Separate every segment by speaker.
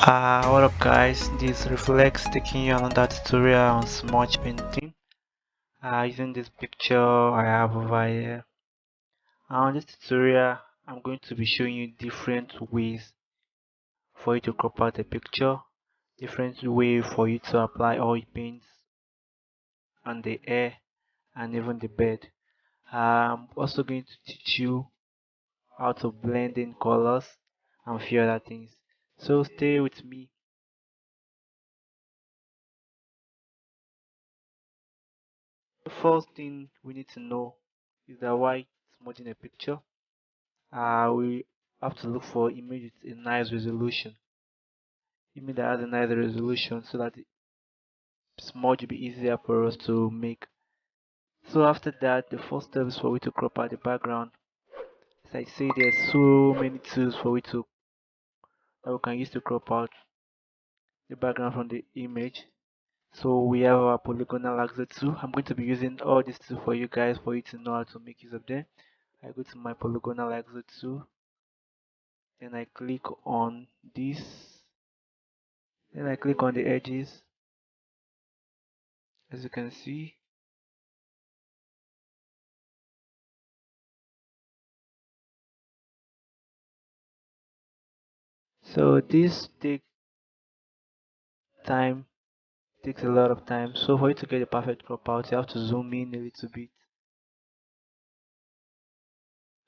Speaker 1: What up guys, this Reflex taking you another tutorial on smudge painting. Using this picture I have over here. On this tutorial I'm going to be showing you different ways for you to crop out a picture, different way for you to apply oil paints on the air and even the bed. I'm also going to teach you how to blend in colors and few other things. So stay with me. The first thing we need to know is that why smudging a picture. We have to look for image with a nice resolution. Image that has a nice resolution so that the smudge will be easier for us to make. So after that, the first step is for we to crop out the background. As I say, there's so many tools for we to that we can use to crop out the background from the image. So we have our polygonal axle tool. I'm going to be using all these tools for you guys for you to know how to make use of them. I go to my polygonal axle tool, then I click on this, then I click on the edges. As you can see, so this time takes a lot of time. So for you to get a perfect crop out, you have to zoom in a little bit.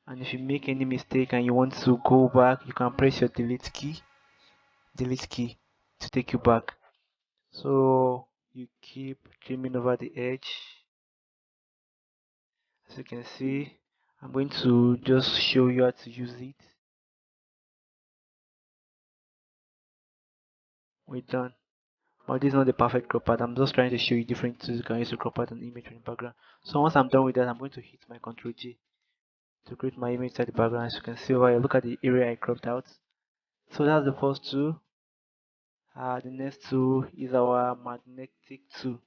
Speaker 1: And if you make any mistake and you want to go back, you can press your delete key to take you back. So you keep trimming over the edge. As you can see, I'm going to just show you how to use it. We're done. But this is not the perfect crop out. I'm just trying to show you different tools you can use to crop out an image from the background. So once I'm done with that, I'm going to hit my Ctrl J to create my image inside the background. As you can see over here, look at the area I cropped out. So that's the first tool. The next tool is our magnetic tool.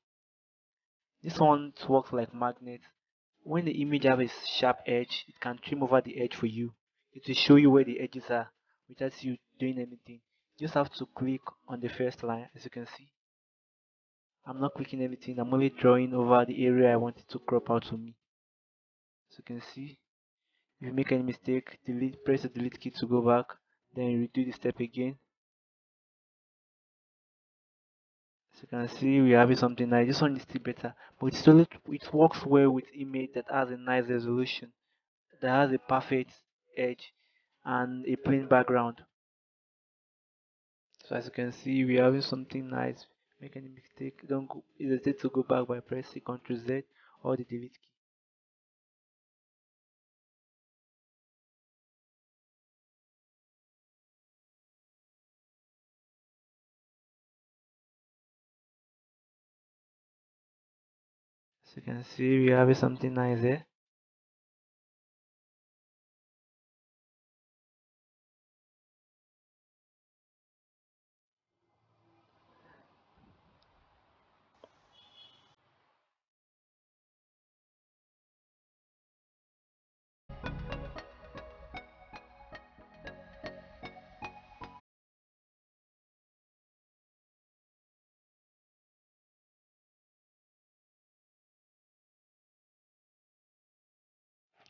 Speaker 1: This one works like magnet. When the image has a sharp edge, it can trim over the edge for you. It will show you where the edges are without you doing anything. You just have to click on the first line. As you can see, I'm not clicking anything. I'm only drawing over the area I wanted to crop out for me. As you can see, if you make any mistake, press the delete key to go back. Then you redo the step again. As you can see, we're having something nice. This one is still better, but it works well with image that has a nice resolution, that has a perfect edge and a plain background. So as you can see, we're having something nice. Make any mistake, don't go, hesitate to go back by pressing Ctrl Z or the delete key. As you can see, we're having something nice there.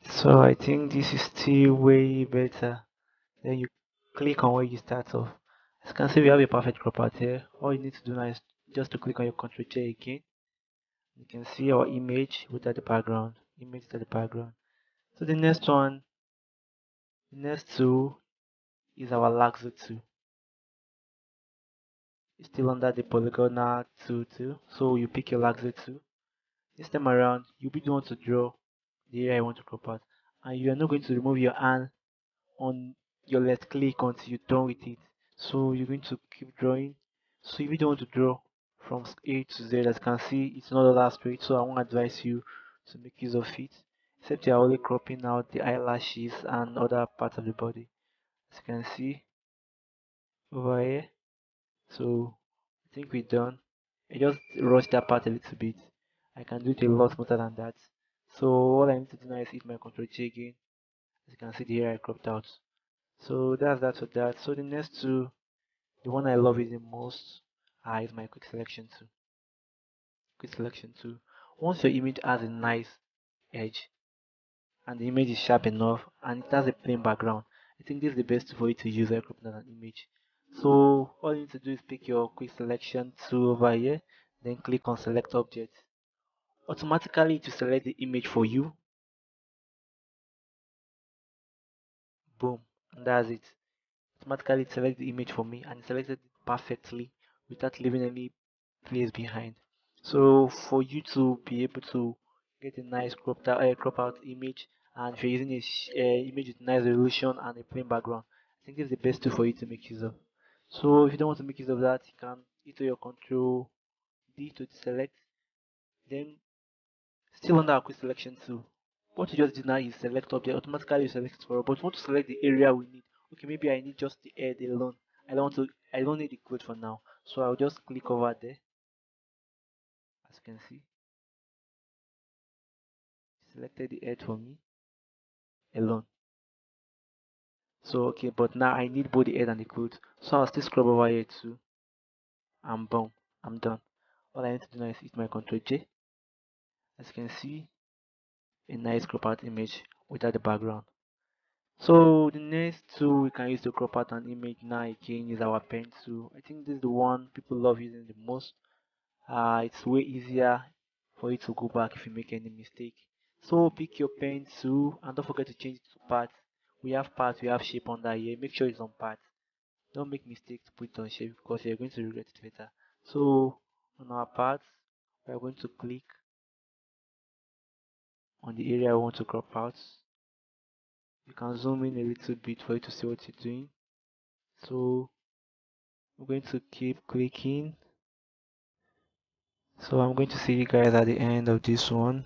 Speaker 1: So I think this is still way better. Then you click on where you start off. As you can see, we have a perfect crop out here. All you need to do now is just to click on your Ctrl J again. You can see our image without the background. Image without the background. So the next one, the next tool is our lasso tool. It's still under the polygonal tool too. So you pick your lasso tool. This time around, you'll be the one to draw the area you want to crop out. And you are not going to remove your hand on your left click until you're done with it. So you're going to keep drawing. So if you don't want to draw from A to Z, as you can see, it's not all that straight. So I won't advise you to make use of it, except you're only cropping out the eyelashes and other parts of the body. As you can see over here. So I think we're done. I just rushed that part a little bit. I can do it a lot better than that. So all I need to do now is hit my Ctrl J again. As you can see, the area I cropped out. So that's that for that. So the next two The one I love is the most is my quick selection tool. Quick selection tool. Once your image has a nice edge and the image is sharp enough and it has a plain background, I think this is the best tool for you to use while cropping out an image. So all you need to do is pick your quick selection tool over here, then click on select object. Automatically to select the image for you. Boom, and that's it. Automatically select the image for me and it selected it perfectly without leaving any place behind. So for you to be able to get a nice crop out image, and if you're using a image with nice resolution and a plain background, I think it's the best tool for you to make use of. So if you don't want to make use of that, you can hit your control D to select, then still under our quick selection tool. What you just did now is select object, automatically you select it for us, but we want to select the area we need. Okay, maybe I need just the head alone. I don't need the clothes for now. So I'll just click over there. As you can see, selected the head for me alone. So okay, but now I need both the head and the clothes. So I'll still scrub over here too, and boom, I'm done. All I need to do now is hit my Ctrl J. As you can see, a nice crop out image without the background. So the next tool we can use to crop out an image now again is our pen tool. I think this is the one people love using the most. It's way easier for you to go back if you make any mistake. So pick your pen tool and don't forget to change it to path. We have path, we have shape under here. Make sure it's on path. Don't make mistake to put it on shape because you're going to regret it later. So on our path, we are going to click on the area we want to crop out. You can zoom in a little bit for you to see what you're doing. So I'm going to keep clicking. So I'm going to see you guys at the end of this one.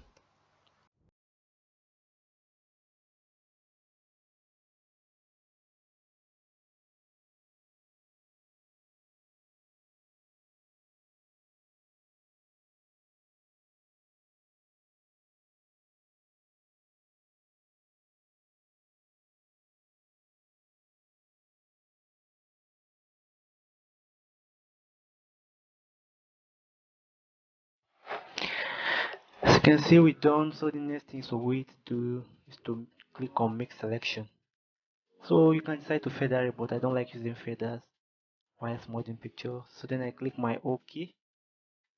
Speaker 1: As you can see, we're done. So the next thing we need to do is to click on make selection. So you can decide to feather it, but I don't like using feathers while smudging picture. So then I click my OK.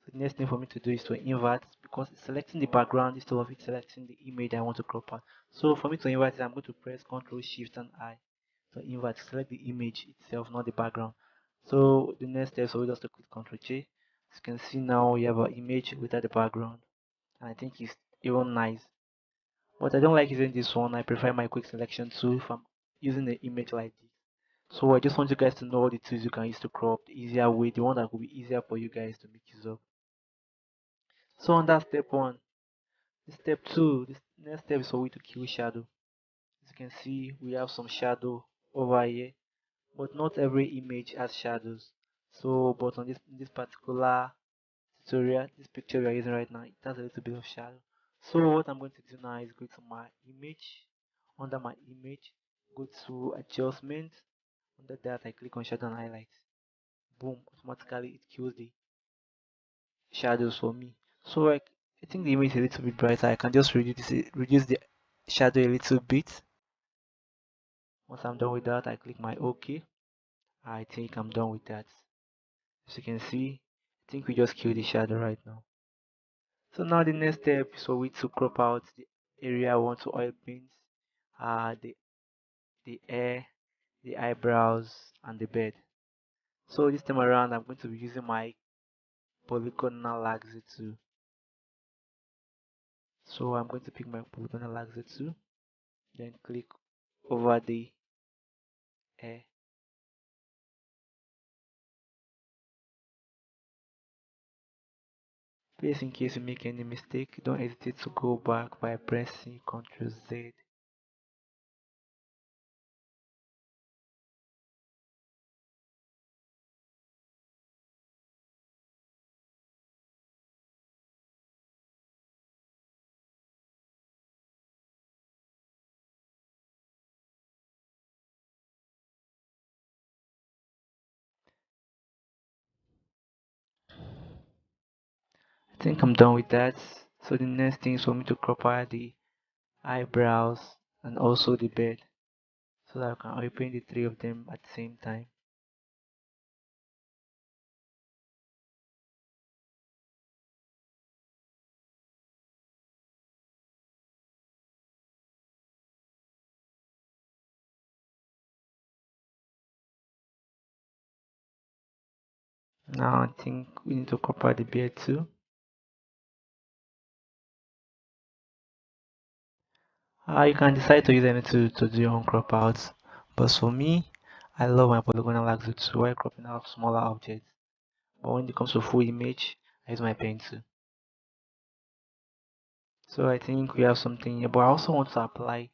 Speaker 1: So the next thing for me to do is to invert because it's selecting the background instead of it selecting the image I want to crop out. So for me to invert it, I'm going to press Ctrl Shift and I. So invert, select the image itself, not the background. So the next step, so we just to click Ctrl J. As you can see now, we have an image without the background. And I think it's even nice. But I don't like using this one. I prefer my quick selection tool if I'm using an image like this. So I just want you guys to know all the tools you can use to crop the easier way, the one that will be easier for you guys to make use of. So on that step one, step two, this next step is for we to kill shadow. As you can see, we have some shadow over here, but not every image has shadows. So, but on this particular tutorial, this picture we are using right now, it has a little bit of shadow. So what I'm going to do now is go to my image. Under my image, go to adjustment. Under that, I click on shadow and highlight. Boom! Automatically, it kills the shadows for me. So I think the image is a little bit brighter. I can just reduce the shadow a little bit. Once I'm done with that, I click my OK. I think I'm done with that. As you can see, I think we just killed the shadow right now. So now the next step is for we to crop out the area I want to oil paint, the hair, the eyebrows, and the beard. So this time around, I'm going to be using my polygonal laxer tool. So I'm going to pick my polygonal laxer tool, then click over the hair. Please, in case you make any mistake, don't hesitate to go back by pressing Ctrl Z. think I'm done with that. So the next thing is for me to crop out the eyebrows and also the beard so that I can open the three of them at the same time. Now I think we need to crop out the beard too. You can decide to use any to do your own crop outs, but for me, I love my polygonal axle too while cropping out smaller objects. But when it comes to full image, I use my pen too. So I think we have something here, but I also want to apply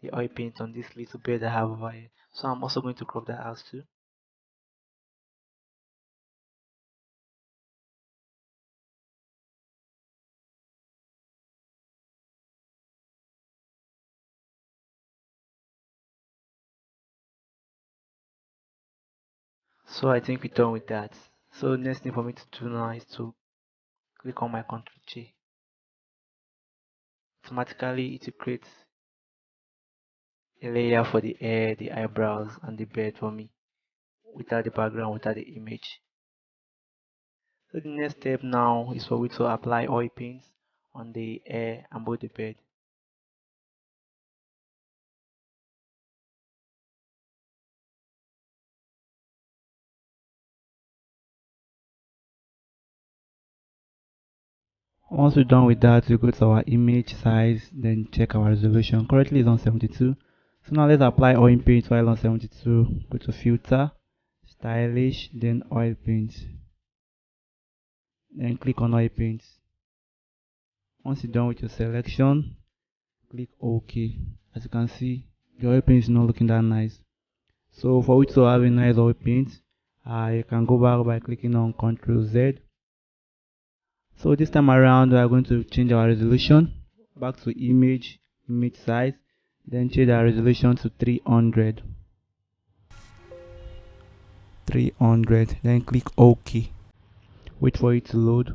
Speaker 1: the oil paint on this little beard I have over here. So I'm also going to crop that out too. So I think we're done with that. So next thing for me to do now is to click on my Ctrl J. Automatically it will create a layer for the hair, the eyebrows, and the beard for me without the background, without the image. So the next step now is for me to apply oil paints on the hair and both the beard. Once we're done with that, we go to our image size, then check our resolution. Currently it's on 72. So now let's apply oil paint while on 72. Go to filter, stylish, then oil paint. Then click on oil paint. Once you're done with your selection, click OK. As you can see, the oil paint is not looking that nice. So for you to have a nice oil paint, you can go back by clicking on Ctrl Z. So this time around we are going to change our resolution back to image size, then change our resolution to 300, then click OK. Wait for it to load.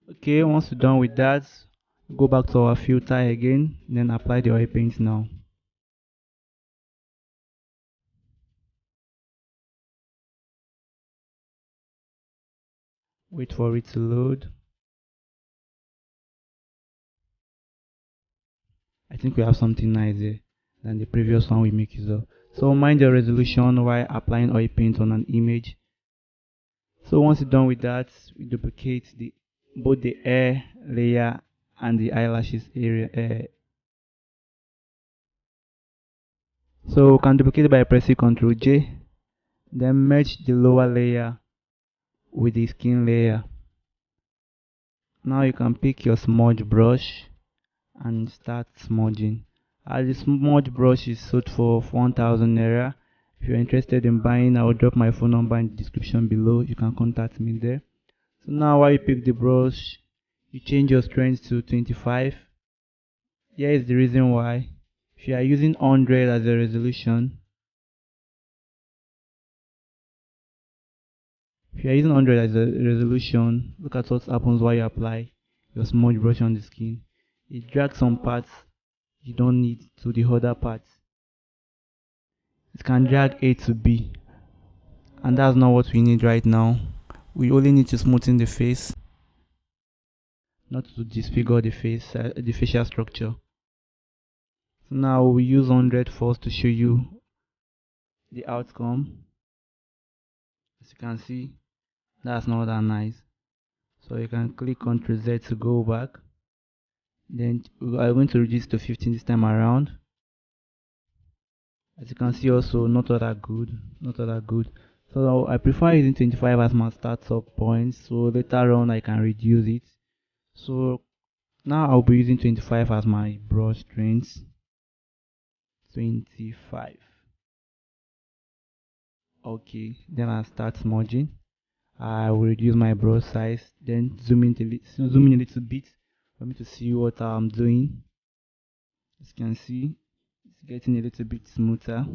Speaker 1: Okay, once we're done with that, go back to our filter again, then apply the oil paint now. Wait for it to load. I think we have something nicer than the previous one we make use of. So mind the resolution while applying oil paint on an image. So once you're done with that, we duplicate both the hair layer and the eyelashes area. So we can duplicate it by pressing Ctrl J, then merge the lower layer with the skin layer. Now you can pick your smudge brush and start smudging. As the smudge brush is sold for 1000 naira. If you're interested in buying, I will drop my phone number in the description below. You can contact me there. So now while you pick the brush, you change your strength to 25. Here is the reason why. If you are using 100 as a resolution, look at what happens while you apply your smudge brush on the skin. It drags some parts you don't need to the other parts. It can drag A to B, and that's not what we need right now. We only need to smoothen the face, not to disfigure the face, the facial structure. So now we use 100 first to show you the outcome. As you can see, that's not that nice. So you can click Ctrl Z to go back. Then we are going to reduce to 15 this time around. As you can see also, not all that good. So I prefer using 25 as my startup point, so later on I can reduce it. So now I'll be using 25 as my brush strength. 25. Okay, then I'll start smudging. I will reduce my brush size, then zoom in a little bit for me to see what I'm doing. As you can see, it's getting a little bit smoother.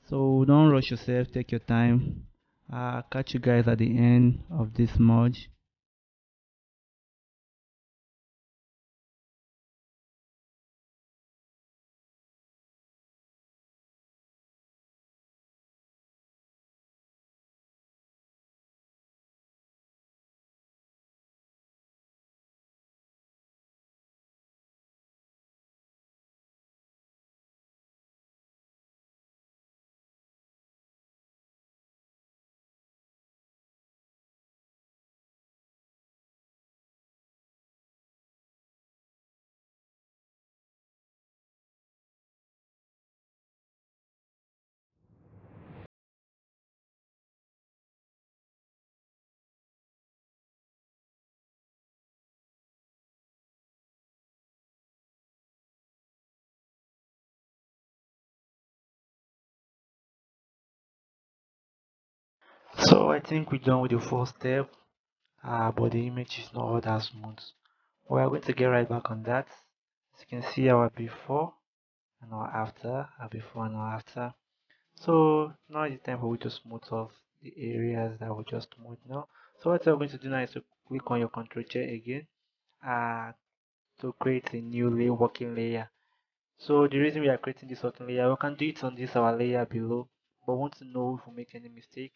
Speaker 1: So don't rush yourself, take your time. I'll catch you guys at the end of this smudge. So I think we're done with the first step, but the image is not all that smooth. We are going to get right back on that. As you can see our before and our after, our before and our after. So now it's time for we to smooth off the areas that we just smooth now. So what you're going to do now is to click on your control chair again uh, to create a new working layer. So the reason we are creating this working layer, we can do it on this our layer below, but we want to know if we make any mistake,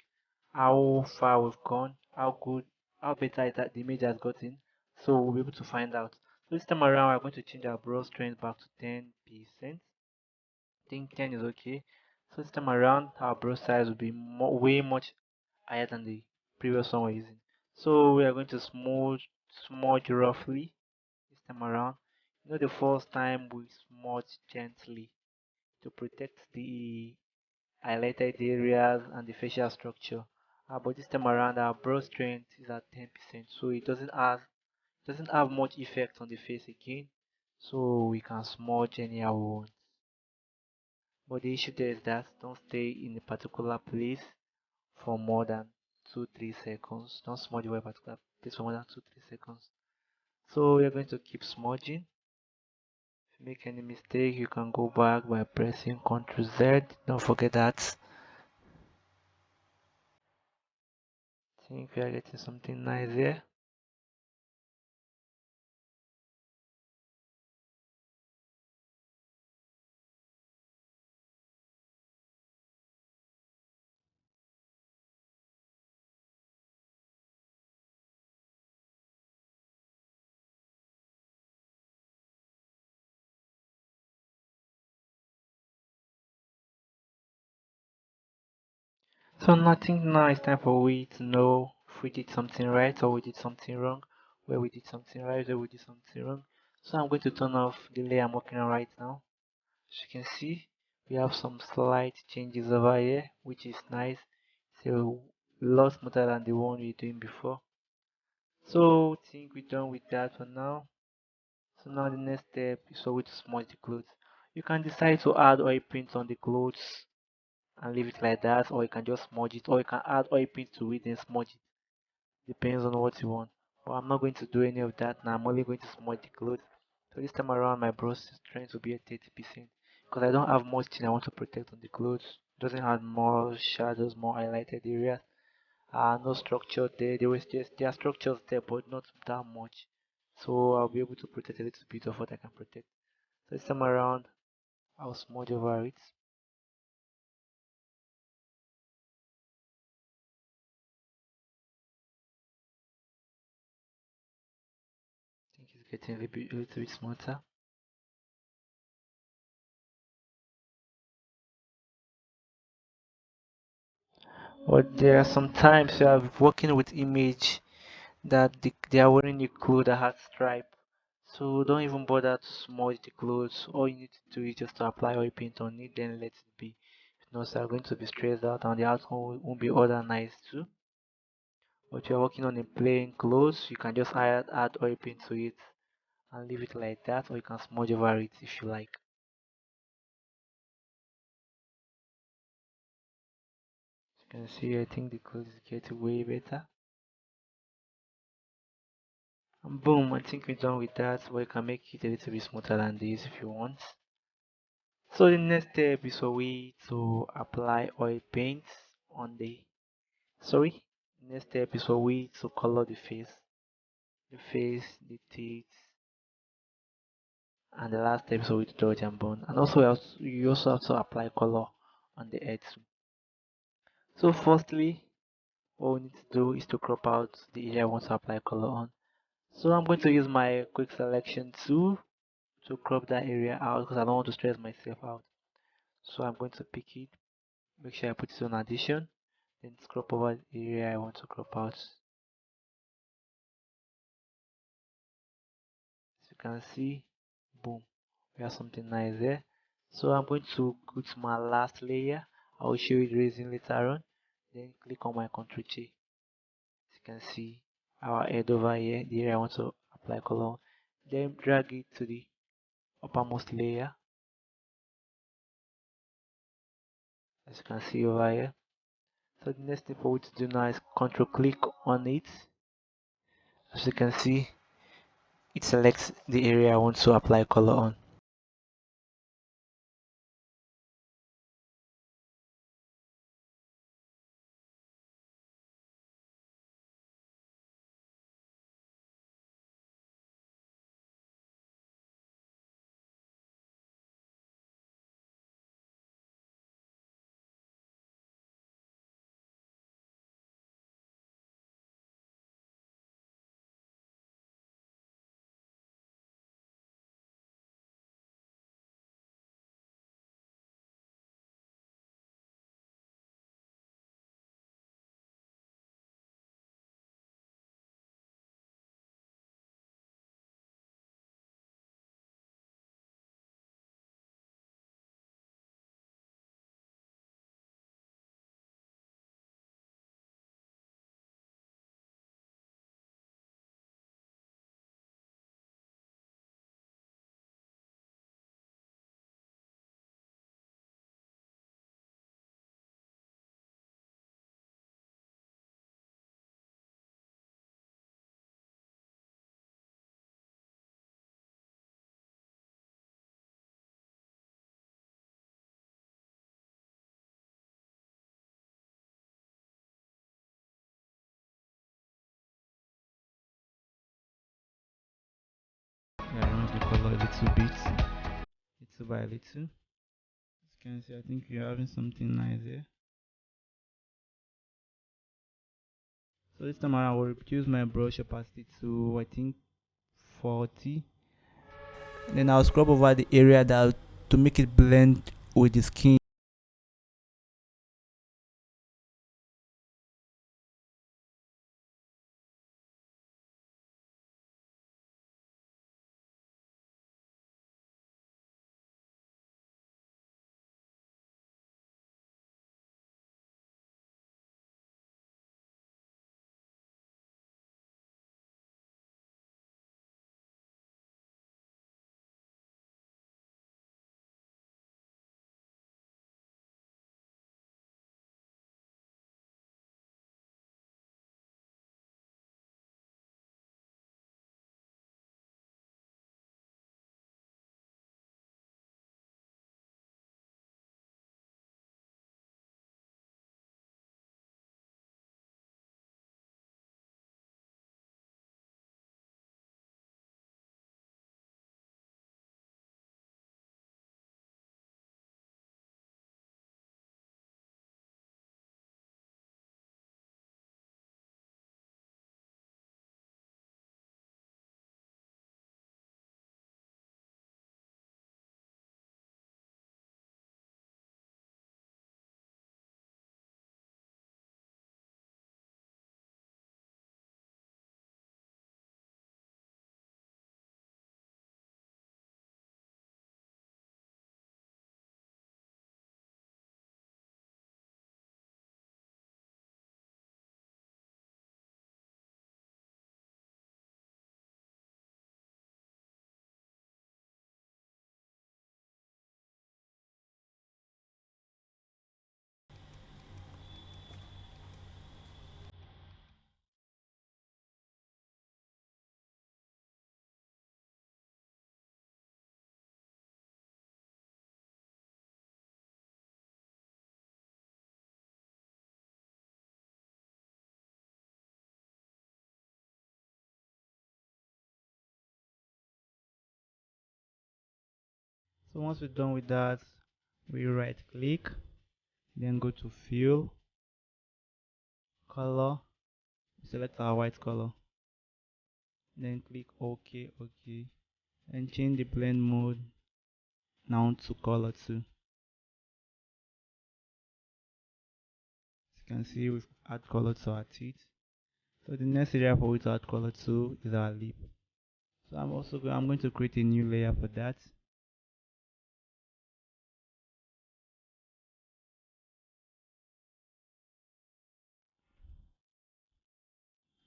Speaker 1: how far we've gone, how good, how better that the image has gotten. So we'll be able to find out. So this time around, we're going to change our brush strength back to 10%. I think 10 is okay. So this time around, our brush size will be way much higher than the previous one we're using. So we are going to smudge roughly this time around. You know, the first time we smudge gently to protect the highlighted areas and the facial structure. But this time around, our brush strength is at 10%, so it doesn't have much effect on the face again. So we can smudge anyhow we want. But the issue there is that don't stay in a particular place for more than 2-3 seconds. Don't smudge over a particular place for more than 2-3 seconds. So you're going to keep smudging. If you make any mistake, you can go back by pressing Ctrl Z. Don't forget that. I think we are getting something nice here. So nothing now it's time for we to know if we did something right or we did something wrong, where we did something right or we did something wrong. So I'm going to turn off the layer I'm working on right now. As you can see, we have some slight changes over here, which is nice. It's a lot smoother than the one we were doing before. So I think we're done with that for now. So now the next step is for we to smudge the clothes. You can decide to add oil paint on the clothes and leave it like that, or you can just smudge it, or you can add oil paint to it and smudge it. Depends on what you want. But I'm not going to do any of that now. I'm only going to smudge the clothes. So this time around my brush is trying to be at 30% because I don't have much thing I want to protect on the clothes. It doesn't have more shadows, more highlighted areas. No structure there. There are structures there, but not that much. So I'll be able to protect a little bit of what I can protect. So this time around, I'll smudge over it. I think it's getting a little bit smoother. But there are some times you are working with image that they are wearing a clothes that has stripe. So don't even bother to smudge the clothes. All you need to do is just to apply oil paint on it, then let it be. If not, so you're going to be stressed out and the outcome won't be all that nice too. But you're working on a plain clothes, you can just add oil paint to it and leave it like that, or you can smudge over it if you like. As you can see, I think the clothes is getting way better. And boom, I think we're done with that, but you can make it a little bit smoother than this if you want. So the next step is for we to apply oil paints on the, sorry, next step is for we to color the face, the teeth, and the last step is for we to dodge and bone. And also you also have to apply color on the head too. So firstly, what we need to do is to crop out the area I want to apply color on. So I'm going to use my quick selection tool to crop that area out because I don't want to stress myself out. So I'm going to pick it, make sure I put it on addition, then crop over the area I want to crop out. As you can see, boom, we have something nice there. So I'm going to go to my last layer. I will show you the reason later on. Then click on my Ctrl J. As you can see, our head over here, the area I want to apply color. Then drag it to the uppermost layer, as you can see over here. So the next thing for you to do now is control click on it. As you can see, it selects the area I want to apply color on. Yeah, I remove the color a little bit, little by little. As you can see, I think we're having something nice here. So this time around, I will reduce my brush opacity to I think 40. Then I'll scrub over the area that to make it blend with the skin. So once we're done with that, we right click, then go to fill, color, select our white color, then click OK, and change the blend mode now to color 2. As you can see, we've add color to our teeth. So the next area for we to add color to is our lip. So I'm going to create a new layer for that.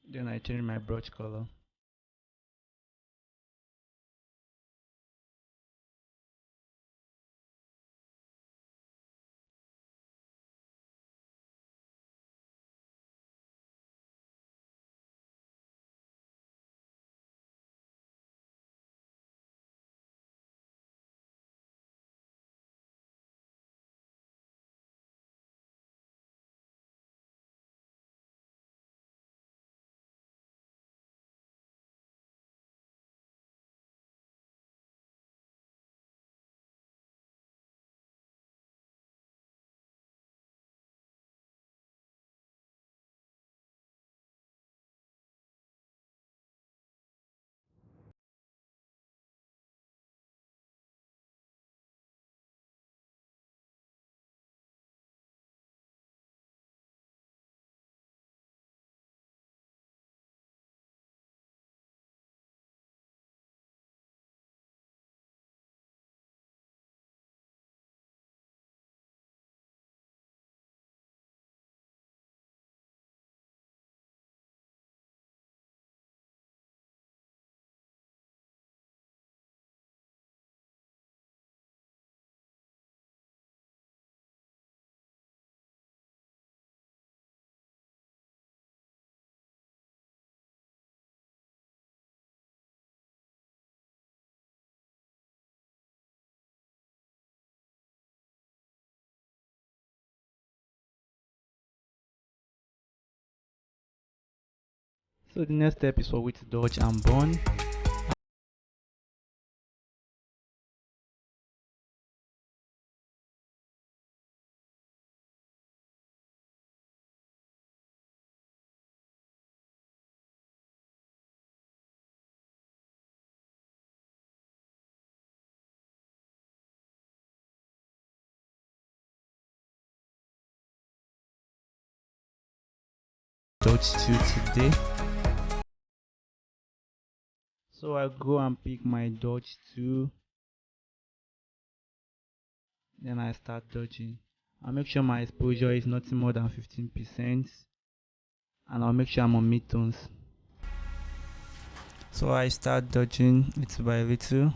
Speaker 1: Then I change my brush color. So the next step is for we to dodge and burn. Dodge 2 today. So I go and pick my dodge 2, then I start dodging. I'll make sure my exposure is nothing more than 15%, and I'll make sure I'm on midtones. So I start dodging little by little.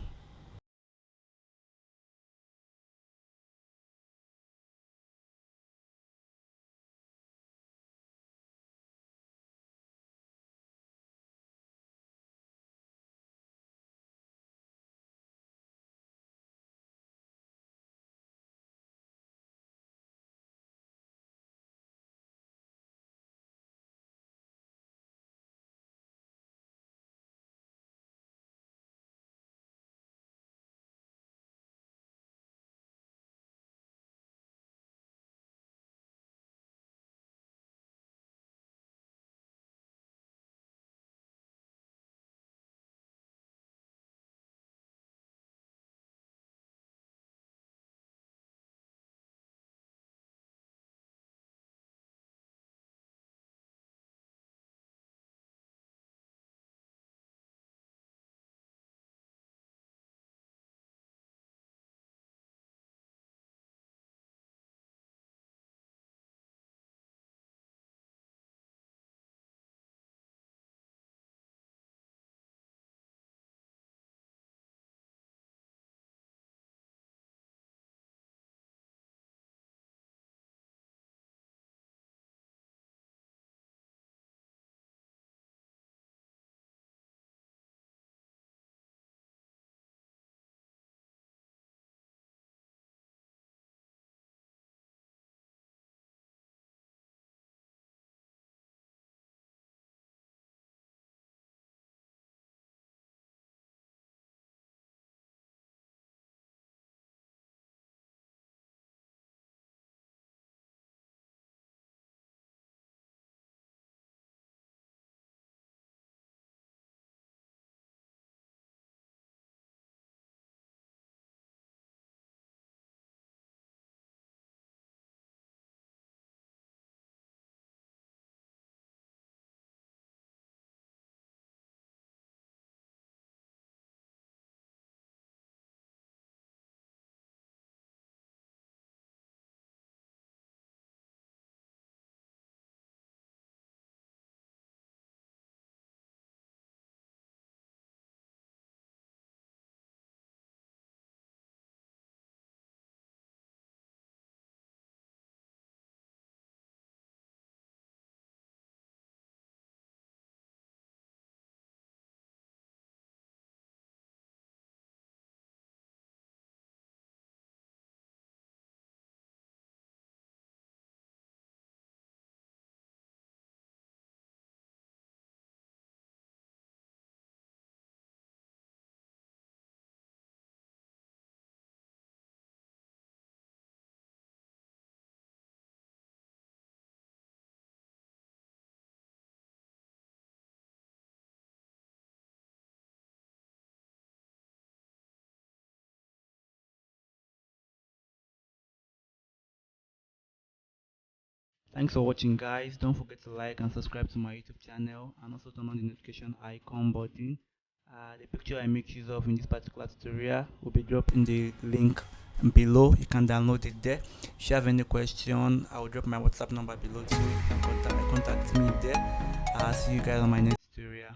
Speaker 2: Thanks for watching, guys. Don't forget to like and subscribe to my YouTube channel, and also turn on the notification icon button. The picture I make use of in this particular tutorial will be dropped in the link below. You can download it there. If you have any question, I will drop my WhatsApp number below too. You can contact me there. I'll see you guys on my next tutorial.